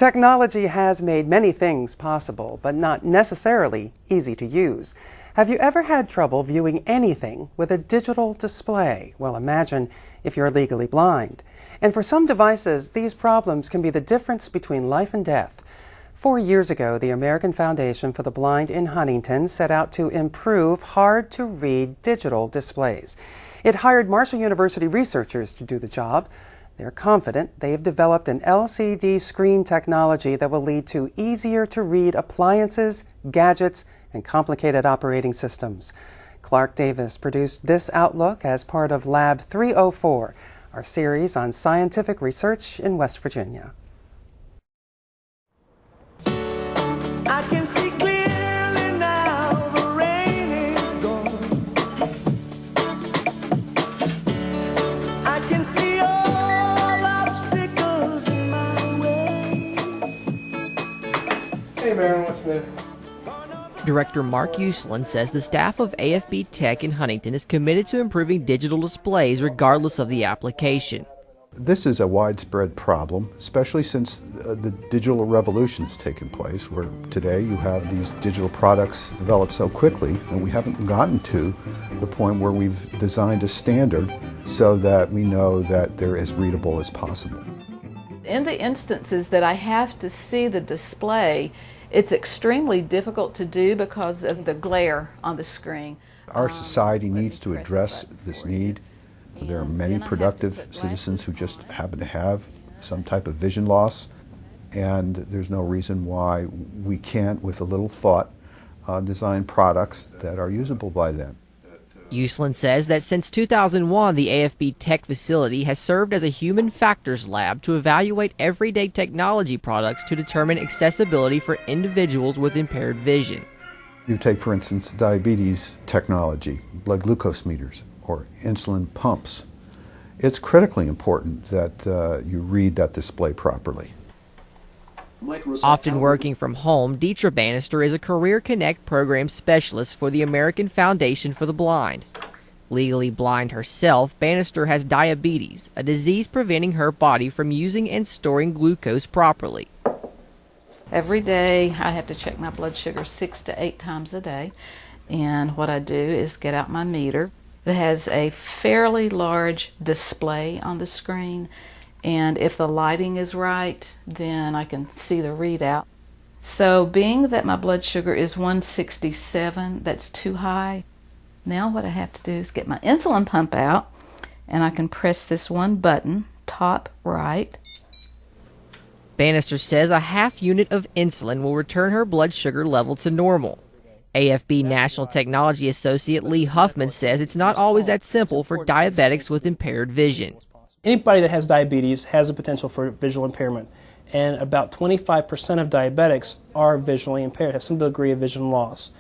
Technology has made many things possible, but not necessarily easy to use. Have you ever had trouble viewing anything with a digital display? Well, imagine if you're legally blind. And for some devices, these problems can be the difference between life and death. 4 years ago, the American Foundation for the Blind in Huntington set out to improve hard-to-read digital displays. It hired Marshall University researchers to do the job. They're confident they have developed an LCD screen technology that will lead to easier-to-read appliances, gadgets, and complicated operating systems. Clark Davis produced this Outlook as part of Lab 304, our series on scientific research in West Virginia. I can see clearly now, the rain is gone. I can see all obstacles in my way. Hey Marilyn, what's new? Director Mark Uslan says the staff of AFV Tech in Huntington is committed to improving digital displays regardless of the application. This is a widespread problem, especially since the digital revolution has taken place, where today you have these digital products developed so quickly, and we haven't gotten to the point where we've designed a standard so that we know that they're as readable as possible. In the instances that I have to see the display, it's extremely difficult to do because of the glare on the screen. Our society needs to address this need. There are many productive citizens who just happen to have some type of vision loss, and there's no reason why we can't, with a little thought, design products that are usable by them. Uslan says that since 2001, the AFB Tech facility has served as a human factors lab to evaluate everyday technology products to determine accessibility for individuals with impaired vision. You take, for instance, diabetes technology, blood glucose meters, or insulin pumps. It's critically important that you read that display properly. Often working from home, Deetra Bannister is a Career Connect program specialist for the American Foundation for the Blind. Legally blind herself, Bannister has diabetes, a disease preventing her body from using and storing glucose properly. Every day I have to check my blood sugar 6 to 8 times a day, and what I do is get out my meter. It has a fairly large display on the screen, and if the lighting is right, then I can see the readout. So being that my blood sugar is 167, that's too high, now what I have to do is get my insulin pump out, and I can press this one button, top right. Bannister says a half unit of insulin will return her blood sugar level to normal. AFB National Technology Associate Lee Huffman says it's not always that simple for diabetics with impaired vision. Anybody that has diabetes has a potential for visual impairment, and about 25% of diabetics are visually impaired, have some degree of vision loss.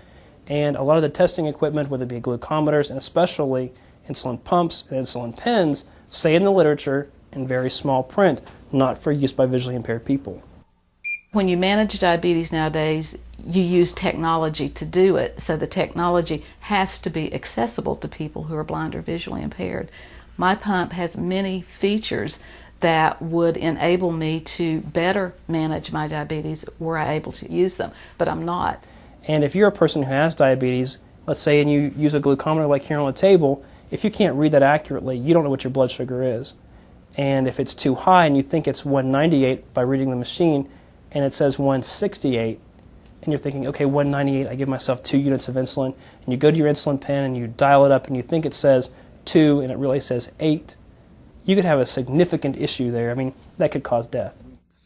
And a lot of the testing equipment, whether it be glucometers and especially insulin pumps and insulin pens, say in the literature in very small print, not for use by visually impaired people. When you manage diabetes nowadays, you use technology to do it, so the technology has to be accessible to people who are blind or visually impaired. My pump has many features that would enable me to better manage my diabetes were I able to use them, but I'm not. And if you're a person who has diabetes, let's say, and you use a glucometer like here on the table, if you can't read that accurately, you don't know what your blood sugar is. And if it's too high and you think it's 198 by reading the machine, and it says 168, and you're thinking, okay, 198, I give myself 2 units of insulin, and you go to your insulin pen and you dial it up and you think it says 2 and it really says 8, you could have a significant issue there. I mean, that could cause death.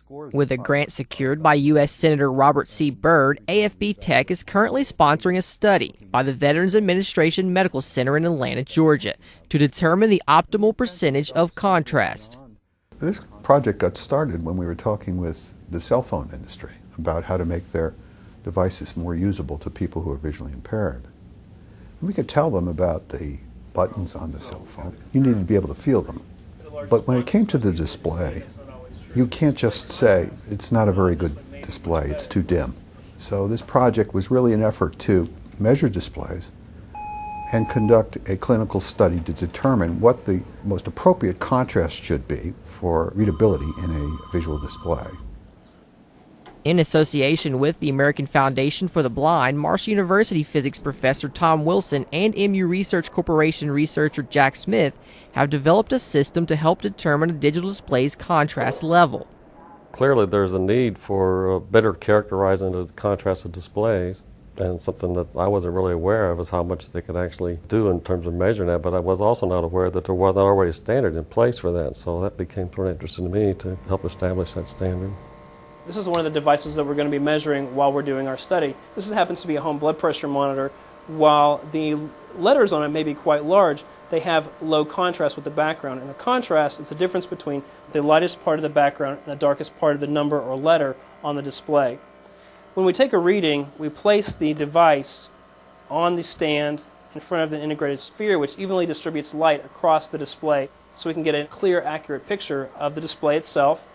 With a grant secured by U.S. Senator Robert C. Byrd, AFB Tech is currently sponsoring a study by the Veterans Administration Medical Center in Atlanta, Georgia, to determine the optimal percentage of contrast. This project got started when we were talking with the cell phone industry about how to make their devices more usable to people who are visually impaired. And we could tell them about the buttons on the cell phone. You needed to be able to feel them. But when it came to the display, you can't just say it's not a very good display, it's too dim. So this project was really an effort to measure displays and conduct a clinical study to determine what the most appropriate contrast should be for readability in a visual display. In association with the American Foundation for the Blind, Marshall University physics professor Tom Wilson and MU Research Corporation researcher Jack Smith have developed a system to help determine a digital display's contrast level. Clearly there's a need for better characterizing the contrast of displays, and something that I wasn't really aware of is how much they could actually do in terms of measuring that, but I was also not aware that there wasn't already a standard in place for that, so that became pretty interesting to me to help establish that standard. This is one of the devices that we're going to be measuring while we're doing our study. This happens to be a home blood pressure monitor. While the letters on it may be quite large, they have low contrast with the background. And the contrast is the difference between the lightest part of the background and the darkest part of the number or letter on the display. When we take a reading, we place the device on the stand in front of the integrated sphere, which evenly distributes light across the display so we can get a clear, accurate picture of the display itself.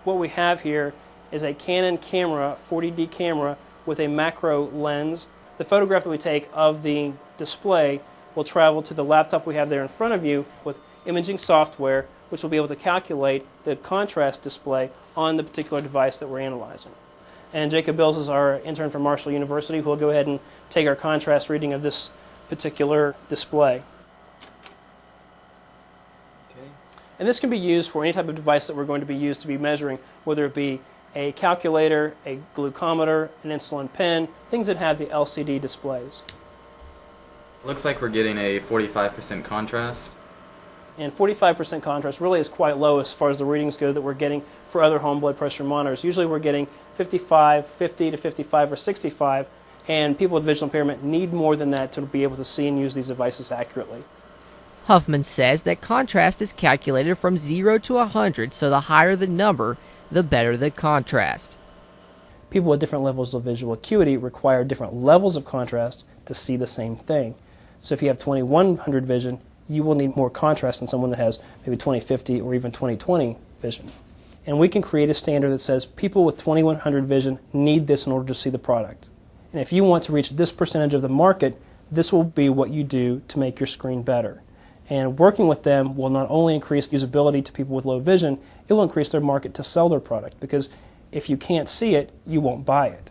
What we have here is a Canon camera, 40D camera, with a macro lens. The photograph that we take of the display will travel to the laptop we have there in front of you with imaging software, which will be able to calculate the contrast display on the particular device that we're analyzing. And Jacob Bills is our intern from Marshall University, who will go ahead and take our contrast reading of this particular display. And this can be used for any type of device that we're going to be used to be measuring, whether it be a calculator, a glucometer, an insulin pen, things that have the LCD displays. Looks like we're getting a 45% contrast. And 45% contrast really is quite low as far as the readings go that we're getting for other home blood pressure monitors. Usually we're getting 55, 50 to 55 or 65, and people with visual impairment need more than that to be able to see and use these devices accurately. Huffman says that contrast is calculated from 0 to 100, so the higher the number, the better the contrast. People with different levels of visual acuity require different levels of contrast to see the same thing. So if you have 2100 vision, you will need more contrast than someone that has maybe 20/50 or even 20/20 vision. And we can create a standard that says people with 2100 vision need this in order to see the product. And if you want to reach this percentage of the market, this will be what you do to make your screen better. And working with them will not only increase the usability to people with low vision, it will increase their market to sell their product, because if you can't see it, you won't buy it.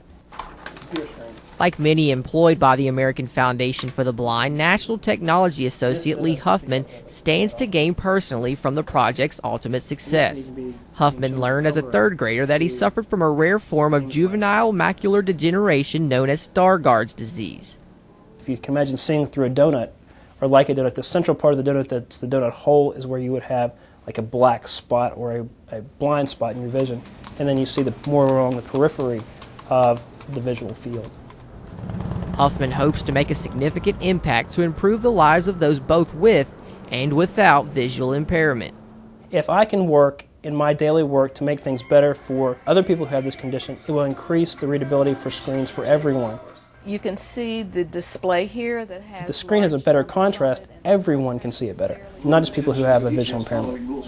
Like many employed by the American Foundation for the Blind, National Technology Associate Lee Huffman stands to gain personally from the project's ultimate success. Huffman learned as a third grader that he suffered from a rare form of juvenile macular degeneration known as Stargardt's disease. If you can imagine seeing through a donut, or like a donut, the central part of the donut that's the donut hole is where you would have like a black spot or a blind spot in your vision, and then you see the more along the periphery of the visual field. Huffman hopes to make a significant impact to improve the lives of those both with and without visual impairment. If I can work in my daily work to make things better for other people who have this condition, it will increase the readability for screens for everyone. You can see the display here that has... If the screen has a better contrast, everyone can see it better, not just people who have a visual impairment.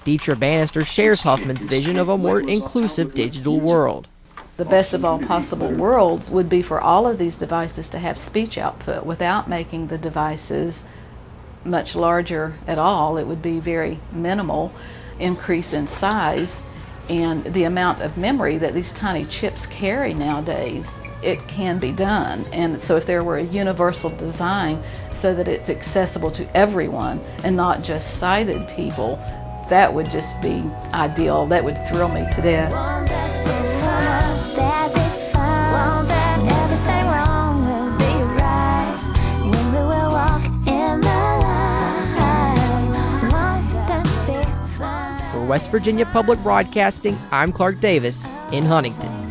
Deetra Bannister shares Huffman's vision of a more inclusive digital world. The best of all possible worlds would be for all of these devices to have speech output without making the devices much larger at all. It would be very minimal increase in size, and the amount of memory that these tiny chips carry nowadays, it can be done. And so if there were a universal design so that it's accessible to everyone and not just sighted people, that would just be ideal. That would thrill me to death. For West Virginia Public Broadcasting, I'm Clark Davis in Huntington.